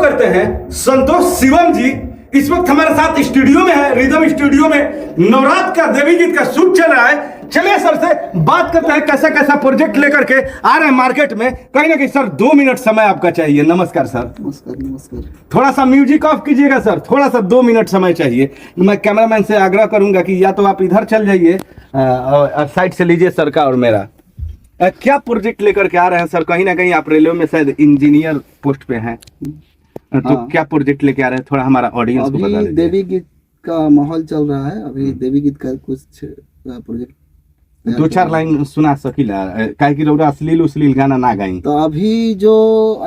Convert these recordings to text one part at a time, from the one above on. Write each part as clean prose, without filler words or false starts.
करते हैं संतोष शिवम जी। इस वक्त हमारे साथ स्टूडियो में है, रिदम स्टूडियो में नवरात्र का देवी गीत का शूट चल रहा है। चलिए सर से बात करते हैं कैसा कैसा प्रोजेक्ट लेकर के आ रहे हैं मार्केट में। कहीं ना कहीं सर 2 मिनट समय आपका चाहिए। नमस्कार सर। नमस्कार नमस्कार। थोड़ा सा म्यूजिक ऑफ कीजिएगा सर, थोड़ा सा 2 मिनट समय चाहिए। मैं कैमरामैन से आग्रह करूंगा कि या तो आप इधर चल जाइए और साइड से लीजिए सर का और मेरा। क्या प्रोजेक्ट लेकर के आ रहे हैं सर? कहीं ना कहीं आप रेलवे में शायद इंजीनियर पोस्ट पे हैं, तो क्या प्रोजेक्ट लेके आ रहे हैं? थोड़ा हमारा ऑडियंस को बता दीजिए। देवी गीत का माहौल चल रहा है अभी। देवी गीत का कुछ प्रोजेक्ट 2-4 लाइन सुना सकीला, काहे कि रउरा अश्लील गाना ना गाई। तो अभी जो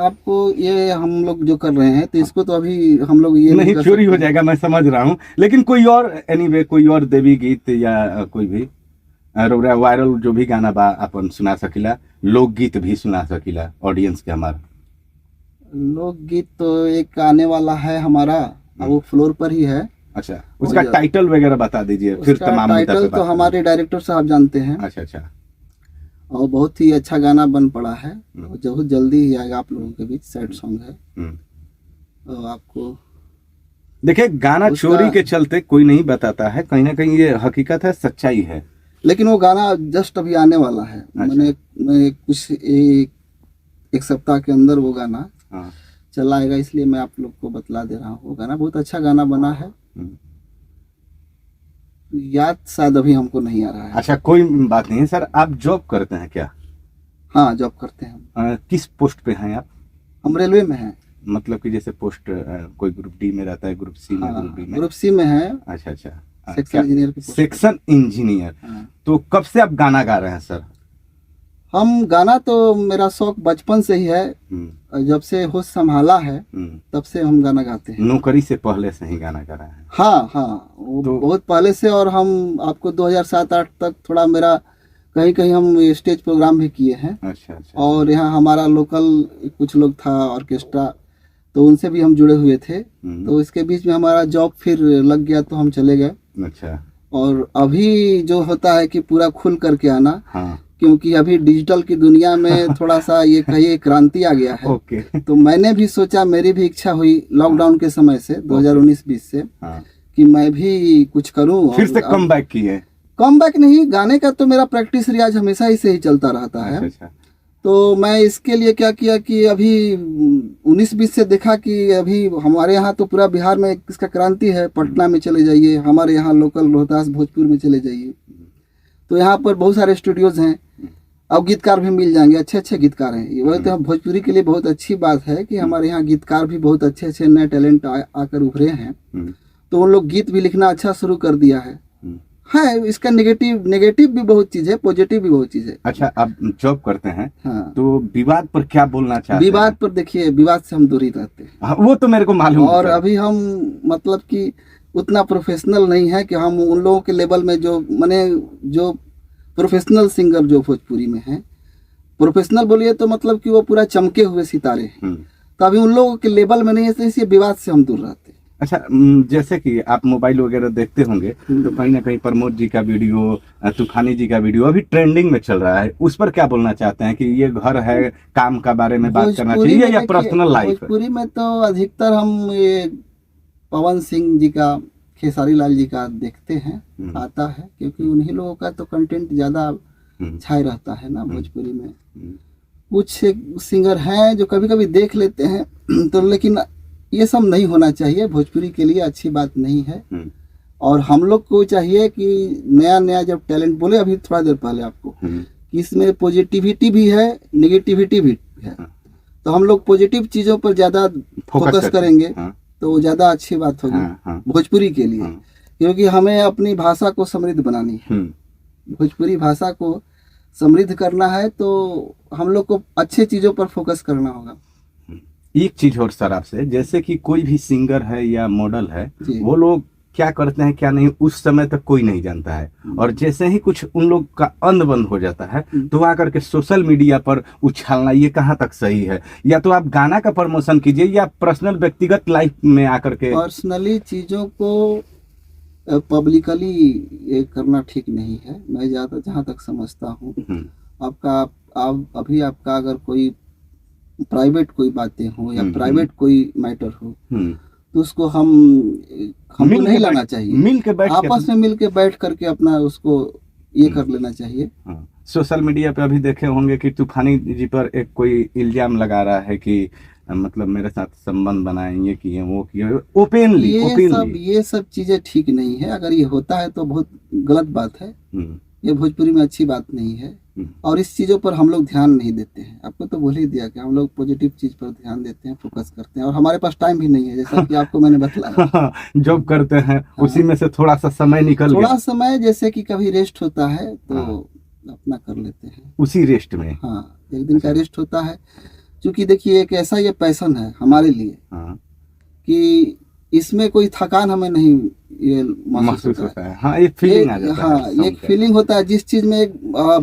आपको ये हम लोग जो कर रहे हैं तो इसको तो अभी हम लोग ये नहीं चोरी हो जाएगा, मैं समझ रहा हूँ। लेकिन कोई और एनीवे कोई और देवी गीत या कोई भी रउरा वायरल जो भी गाना बा अपन सुना सकीला, लोकगीत भी सुना सकीला ऑडियंस के हमारा। लोकगीत तो एक आने वाला है हमारा, वो फ्लोर पर ही है। अच्छा, उसका टाइटल वगैरह बता दीजिए फिर तमाम मुद्दा पे टाइटल बात तो हमारे डायरेक्टर साहब जानते हैं। अच्छा अच्छा। और बहुत ही अच्छा गाना बन पड़ा है, बहुत जल्दी ही आएगा आप लोगों के बीच। सैड सॉन्ग है तो आपको देखिए, गाना चोरी के चलते कोई नहीं बताता है, कहीं ना कहीं ये हकीकत है, सच्चाई है। लेकिन वो गाना जस्ट अभी आने वाला है। मैंने कुछ एक सप्ताह के अंदर वो गाना चला आएगा, इसलिए मैं आप लोग को बतला दे रहा हूँ। वो गाना बहुत अच्छा गाना बना है, याद शायद अभी हमको नहीं आ रहा है। अच्छा, कोई बात नहीं है सर। आप जॉब करते हैं क्या? हाँ, जॉब करते हैं। किस पोस्ट पे हैं आप? हम रेलवे में हैं। मतलब कि जैसे पोस्ट कोई ग्रुप डी में रहता है, ग्रुप सी में? हाँ, ग्रुप डी में, ग्रुप सी में है। अच्छा अच्छा। सेक्शन इंजीनियर की पोस्ट। Section engineer. तो कब से आप गाना गा रहे हैं सर? हम गाना तो मेरा शौक बचपन से ही है, जब से होश संभाला है तब से हम गाना गाते हैं। नौकरी से पहले से ही गाना गा रहे हैं? हाँ हाँ, वो तो बहुत पहले से। और हम आपको 2007-8 तक थोड़ा मेरा कहीं कहीं हम स्टेज प्रोग्राम भी किए हैं। अच्छा अच्छा। और यहाँ हमारा लोकल कुछ लोग था ऑर्केस्ट्रा, तो उनसे भी हम जुड़े हुए थे। तो इसके बीच में हमारा जॉब फिर लग गया तो हम चले गए। अच्छा। और अभी जो होता है कि पूरा खुल करके आना, हाँ। क्योंकि अभी डिजिटल की दुनिया में थोड़ा सा ये कहिए क्रांति आ गया है। ओके। तो मैंने भी सोचा, मेरी भी इच्छा हुई लॉकडाउन के समय से 2019-20 से कि मैं भी कुछ करूं। फिर से कम बैक किए? कम बैक नहीं, गाने का तो मेरा प्रैक्टिस रियाज हमेशा ही से ही चलता रहता है। अच्छा। तो मैं इसके लिए क्या किया कि अभी 19-20 से देखा कि अभी हमारे यहाँ तो पूरा बिहार में इसका क्रांति है। पटना में चले जाइए, हमारे यहाँ लोकल रोहतास भोजपुर में चले जाइए, तो यहाँ पर बहुत सारे स्टूडियोज हैं। अब गीतकार भी मिल जाएंगे, अच्छे अच्छे गीतकार हैं। वही तो भोजपुरी के लिए बहुत अच्छी बात है कि हमारे यहाँ गीतकार भी बहुत अच्छे अच्छे नए टैलेंट आकर उभरे हैं। तो उन लोग गीत भी लिखना अच्छा शुरू कर दिया है। इसका नेगेटिव भी बहुत चीज है, पॉजिटिव भी बहुत चीज है। अच्छा, आप जॉब करते हैं। हाँ। तो विवाद पर क्या बोलना चाहते हैं? विवाद पर देखिए, विवाद से हम दूरी रहते हैं। हाँ, वो तो मेरे को मालूम है। और अभी हम मतलब कि उतना प्रोफेशनल नहीं है कि हम उन लोगों के लेवल में जो प्रोफेशनल सिंगर जो भोजपुरी में हैं, प्रोफेशनल बोलिए तो मतलब कि वो पूरा चमके हुए सितारे हैं। तो अभी उन लोगों के लेवल में नहीं है, तो इसी विवाद से हम दूर रहते हैं। अच्छा, जैसे कि आप मोबाइल वगैरह देखते होंगे तो कहीं ना कहीं प्रमोद जी का वीडियो, तूफानी जी का वीडियो अभी ट्रेंडिंग में चल रहा है। उस पर क्या बोलना चाहते हैं कि ये घर है, काम का बारे में बात करना चाहिए या पर्सनल लाइफ? भोजपुरी में तो अधिकतर हम ये पवन सिंह जी का, खेसारी लाल जी का देखते हैं, आता है, क्योंकि उन्हीं लोगों का तो कंटेंट ज्यादा छाए रहता है ना भोजपुरी में। कुछ सिंगर हैं जो कभी कभी देख लेते हैं तो, लेकिन ये सब नहीं होना चाहिए, भोजपुरी के लिए अच्छी बात नहीं है। और हम लोग को चाहिए कि नया नया जब टैलेंट, बोले अभी थोड़ा देर पहले आपको कि इसमें पॉजिटिविटी भी है, नेगेटिविटी भी है। तो हम लोग पॉजिटिव चीजों पर ज्यादा फोकस करेंगे तो ज्यादा अच्छी बात होगी भोजपुरी के लिए। क्योंकि हमें अपनी भाषा को समृद्ध बनानी है, भोजपुरी भाषा को समृद्ध करना है, तो हम लोग को अच्छे चीजों पर फोकस करना होगा। एक चीज और सर आपसे, जैसे कि कोई भी सिंगर है या मॉडल है, वो लोग क्या करते हैं क्या नहीं उस समय तक कोई नहीं जानता है। और जैसे ही कुछ उन लोग का अंध बंद हो जाता है तो आकर के सोशल मीडिया पर उछालना, ये कहाँ तक सही है? या तो आप गाना का प्रमोशन कीजिए या पर्सनल व्यक्तिगत लाइफ में आकर के पर्सनली चीजों को पब्लिकली ये करना ठीक नहीं है। मैं ज्यादा जहाँ तक समझता हूँ, अभी आपका अगर कोई प्राइवेट कोई बातें हो या प्राइवेट कोई मैटर हो, तो उसको हमको नहीं लाना चाहिए, मिल के बैठ आपस में मिल के बैठ करके अपना उसको ये कर लेना चाहिए। सोशल मीडिया पे अभी देखे होंगे कि तूफानी जी पर एक कोई इल्जाम लगा रहा है कि मतलब मेरे साथ संबंध बनाए, ये किए वो किए, ओपनली ये सब चीजें ठीक नहीं है। अगर ये होता है तो बहुत गलत बात है, ये भोजपुरी में अच्छी बात नहीं है। और इस चीजों पर हम लोग ध्यान नहीं देते हैं। आपको तो बोल ही दिया कि हम लोग पॉजिटिव चीज पर ध्यान देते हैं, फोकस करते हैं, और हमारे पास टाइम भी नहीं है, जैसा कि आपको मैंने बताया। जॉब करते हैं, उसी में से थोड़ा सा समय निकल थोड़ा समय, जैसे कि कभी रेस्ट होता है तो अपना कर लेते हैं उसी रेस्ट में। हाँ, एक दिन का रेस्ट होता है, क्योंकि देखिए एक ऐसा ये पैशन है हमारे लिए कि इसमें कोई थकान हमें नहीं ये महसूस होता है। हाँ, एक फीलिंग आ जाता है। हाँ, एक फीलिंग होता है जिस चीज में एक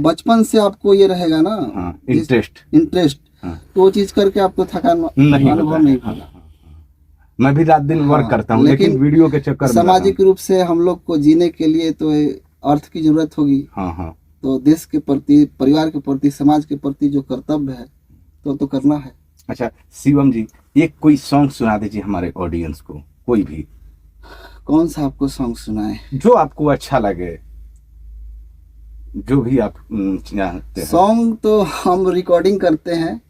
बचपन से आपको ये रहेगा ना, इंटरेस्ट, तो वो चीज करके आपको थकान अनुभव नहीं होगा। मैं भी रात दिन वर्क करता हूँ, लेकिन वीडियो के चक्कर में सामाजिक रूप से हम लोग को जीने के लिए तो अर्थ की जरूरत होगी। तो देश के प्रति, परिवार के प्रति, समाज के प्रति जो कर्तव्य है तो करना है। अच्छा शिवम जी, एक कोई सॉन्ग सुना दीजिए हमारे ऑडियंस को, कोई भी। कौन सा आपको सॉन्ग सुनाए? जो आपको अच्छा लगे, जो भी आप जानते हैं। सॉन्ग तो हम रिकॉर्डिंग करते हैं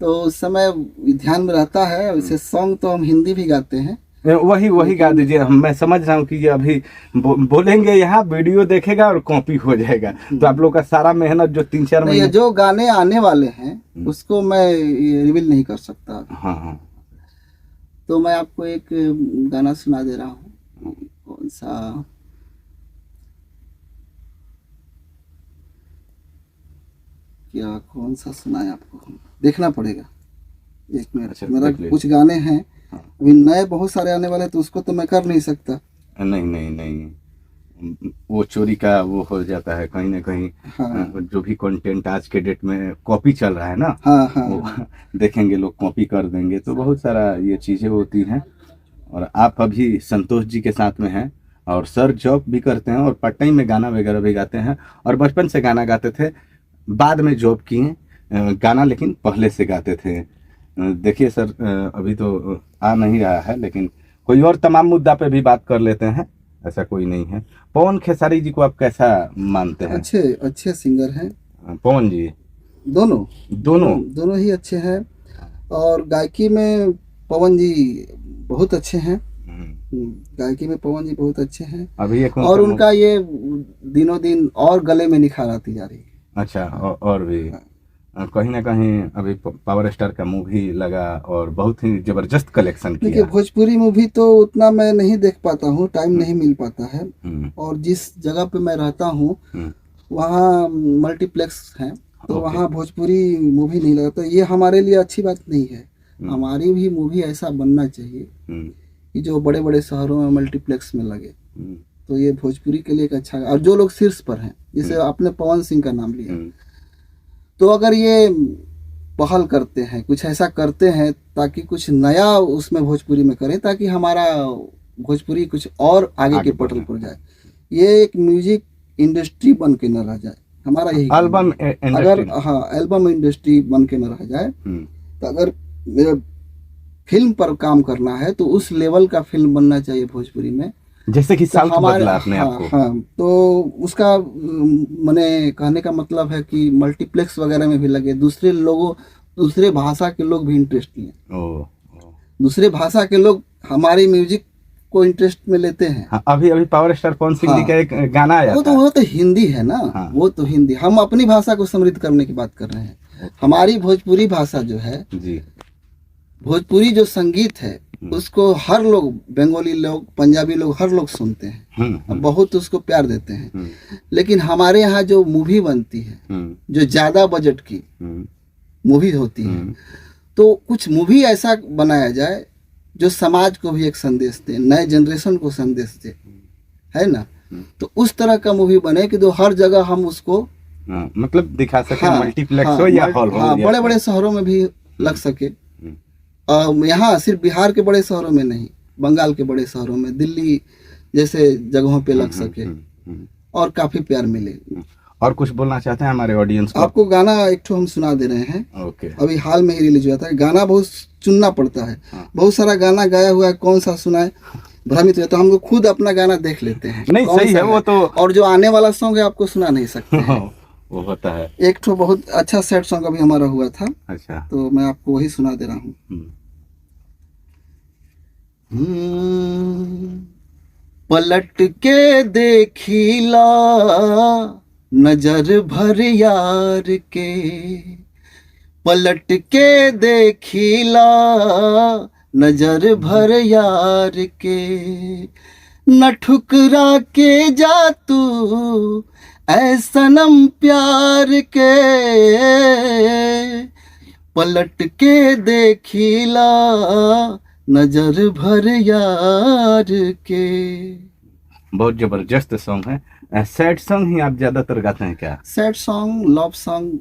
तो उस समय ध्यान में रहता है। वैसे सॉन्ग तो हम हिंदी भी गाते हैं, वही गा दीजिए। मैं समझ रहा हूँ कि ये अभी बोलेंगे यहाँ, वीडियो देखेगा और कॉपी हो जाएगा, तो आप लोग का सारा मेहनत जो 3-4 महीने, जो गाने आने वाले हैं उसको मैं रिवील नहीं कर सकता। हाँ। तो मैं आपको एक गाना सुना दे रहा हूँ। कौन सा? क्या कौन सा सुनाए आपको, देखना पड़ेगा। एक मिनट। अच्छा, मेरा कुछ गाने हैं अभी नए बहुत सारे आने वाले, तो उसको तो मैं कर नहीं सकता। नहीं, वो चोरी का वो हो जाता है कहीं ना कहीं। जो भी कंटेंट आज के डेट में कॉपी चल रहा है ना, वो देखेंगे लोग, कॉपी कर देंगे, तो बहुत सारा ये चीजें होती हैं। और आप अभी संतोष जी के साथ में हैं, और सर जॉब भी करते हैं और पार्ट टाइम में गाना वगैरह भी गाते हैं, और बचपन से गाना गाते थे, बाद में जॉब किए, गाना लेकिन पहले से गाते थे। देखिए सर, अभी तो आ नहीं रहा है, लेकिन कोई और तमाम मुद्दा पे भी बात कर लेते हैं, ऐसा कोई नहीं है। पवन खेसारी जी को आप कैसा मानते हैं? अच्छे सिंगर हैं पवन जी। दोनों ही अच्छे हैं, और गायकी में पवन जी बहुत अच्छे हैं। गायकी में पवन जी बहुत अच्छे हैं अभी, और उनका ये दिनों दिन और गले में निखार आती जा रही है। अच्छा, और भी कहीं ना कहीं अभी पावर स्टार का मूवी लगा और बहुत ही जबरदस्त कलेक्शन किया। देखिए भोजपुरी मूवी तो उतना मैं नहीं देख पाता हूँ, टाइम नहीं मिल पाता है, और जिस जगह पे मैं रहता हूँ वहाँ मल्टीप्लेक्स है, तो वहाँ भोजपुरी मूवी नहीं लगा। तो ये हमारे लिए अच्छी बात नहीं है। हमारी भी मूवी ऐसा बनना चाहिए कि जो बड़े बड़े शहरों में मल्टीप्लेक्स में लगे, तो ये भोजपुरी के लिए एक अच्छा। और जो लोग शीर्ष पर हैं, जैसे आपने पवन सिंह का नाम लिया, तो अगर ये पहल करते हैं, कुछ ऐसा करते हैं ताकि कुछ नया उसमें भोजपुरी में करें, ताकि हमारा भोजपुरी कुछ और आगे के पटल पर जाए, ये एक म्यूजिक इंडस्ट्री बन के न रह जाए। हमारा यही एल्बम, अगर एल्बम इंडस्ट्री बन के न रह जाए, तो अगर फिल्म पर काम करना है तो उस लेवल का फिल्म बनना चाहिए भोजपुरी में, जैसे कि साउथ बदला आपने आपको। तो उसका मैंने कहने का मतलब है कि मल्टीप्लेक्स वगैरह में भी लगे, दूसरे भाषा के लोग भी इंटरेस्ट लें। दूसरे भाषा के लोग हमारी म्यूजिक को इंटरेस्ट में लेते हैं। अभी पावर स्टार पवन सिंह जी का एक गाना आया था। वो तो हिंदी है ना। वो तो हिंदी, हम अपनी भाषा को समृद्ध करने की बात कर रहे हैं। हमारी भोजपुरी भाषा जो है जी, भोजपुरी जो संगीत है उसको हर लोग, बंगाली लोग, पंजाबी लोग, हर लोग सुनते हैं, बहुत उसको प्यार देते हैं। लेकिन हमारे यहाँ जो मूवी बनती है, जो ज्यादा बजट की मूवी होती है, तो कुछ मूवी ऐसा बनाया जाए जो समाज को भी एक संदेश दे, नए जनरेशन को संदेश दे, है ना। तो उस तरह का मूवी बने कि जो हर जगह हम उसको मतलब दिखा सके, मल्टीप्लेक्स हो या हॉल हो, बड़े बड़े शहरों में भी लग सके। यहाँ सिर्फ बिहार के बड़े शहरों में नहीं, बंगाल के बड़े शहरों में, दिल्ली जैसे जगहों पे लग सके और काफी प्यार मिले। और कुछ बोलना चाहते हैं हमारे ऑडियंस को? आपको गाना एक ठो हम सुना दे रहे हैं। ओके। अभी हाल में ही रिलीज हुआ था। गाना बहुत चुनना पड़ता है। हाँ। बहुत सारा गाना गाया हुआ है, कौन सा सुनाए भ्रमित हो, तो हम लोग खुद अपना गाना देख लेते हैं नहीं कौन सही सा है वो तो। और जो आने वाला सॉन्ग है आपको सुना नहीं सकते हैं। वो होता है। एक ठो बहुत अच्छा सैड सॉन्ग अभी हमारा हुआ था। अच्छा। तो मैं आपको वही सुना दे रहा हूँ। पलट के देखिला नजर भर यार के, पलट के देखिला नजर भर यार के, न ठुकरा के जा तू ऐ सनम प्यार के, पलट के देखिला नजर भर यार के। बहुत जबरदस्त सॉन्ग है। सैड सॉन्ग ही आप ज्यादातर गाते हैं क्या? सैड सॉन्ग, लव सॉन्ग,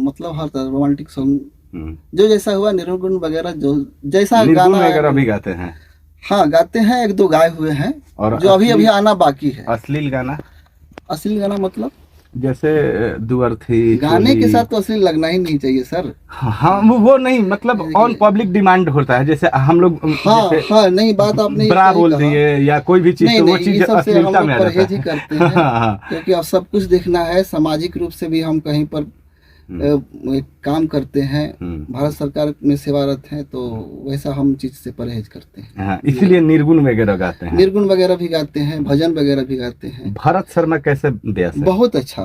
मतलब हर तरह रोमांटिक सॉन्ग जो जैसा हुआ, निर्गुण वगैरह जो जैसा निर्गुण गाना वगैरह भी गाते हैं? हाँ गाते हैं, एक दो गाए हुए हैं और जो अभी अभी आना बाकी है। अश्लील गाना? अश्लील गाना मतलब जैसे दुअर थी गाने के साथ तो अश्लील लगना ही नहीं चाहिए सर। हाँ वो नहीं, मतलब ऑन पब्लिक डिमांड होता है, जैसे हम लोग हाँ नहीं, बात आपने ब्रा बोल दिए या कोई भी चीज, तो वो चीज अश्लीलता में आ जाता है। परहेज ही करते हैं क्योंकि अब सब कुछ देखना है। सामाजिक रूप से भी हम कहीं पर काम करते हैं, भारत सरकार में सेवारत हैं, तो वैसा हम चीज से परहेज करते हैं। हाँ, इसीलिए निर्गुण वगैरह गाते हैं। निर्गुण वगैरह भी गाते हैं, भजन वगैरह भी गाते हैं। भरत शर्मा कैसे व्यास है? बहुत अच्छा।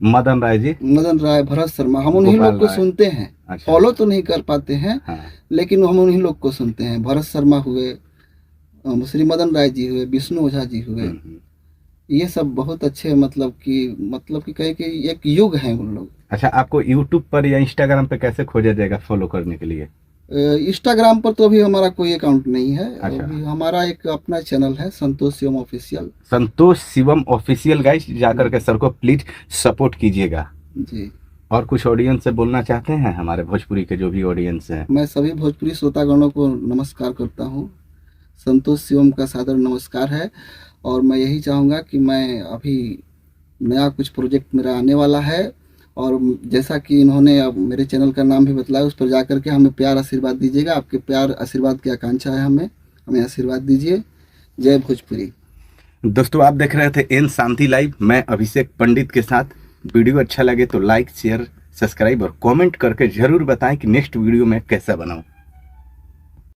मदन राय जी, मदन राय, भरत शर्मा, हम उन्हीं लोग को सुनते हैं। अच्छा। फॉलो तो नहीं कर पाते हैं, हाँ। लेकिन हम उन्हीं लोग को सुनते हैं। भरत शर्मा हुए, श्री मदन राय जी हुए, विष्णु ओझा जी हुए, ये सब बहुत अच्छे, मतलब कि कहे कि एक युग है उन लोग। अच्छा, आपको यूट्यूब पर या इंस्टाग्राम पे कैसे खोजा जाएगा फॉलो करने के लिए? इंस्टाग्राम पर तो अभी हमारा कोई अकाउंट नहीं है। अच्छा। अभी हमारा एक अपना चैनल है, संतोष शिवम ऑफिशियल। संतोष शिवम ऑफिशियल गाइस, जाकर के सर को प्लीज सपोर्ट कीजिएगा जी। और कुछ ऑडियंस से बोलना चाहते हैं? हमारे भोजपुरी के जो भी ऑडियंस हैं। मैं सभी भोजपुरी श्रोतागणों को नमस्कार करता हूँ। संतोष शिवम का सादर नमस्कार है। और मैं यही चाहूँगा कि मैं अभी नया कुछ प्रोजेक्ट मेरा आने वाला है, और जैसा कि इन्होंने अब मेरे चैनल का नाम भी बतलाया, उस पर जाकर के हमें प्यार आशीर्वाद दीजिएगा। आपके प्यार आशीर्वाद की आकांक्षा है हमें आशीर्वाद दीजिए। जय भोजपुरी। दोस्तों, आप देख रहे थे एन शांति लाइव, मैं अभिषेक पंडित के साथ। वीडियो अच्छा लगे तो लाइक, शेयर, सब्सक्राइब और कमेंट करके जरूर बताएं कि नेक्स्ट वीडियो में कैसा बनाऊं।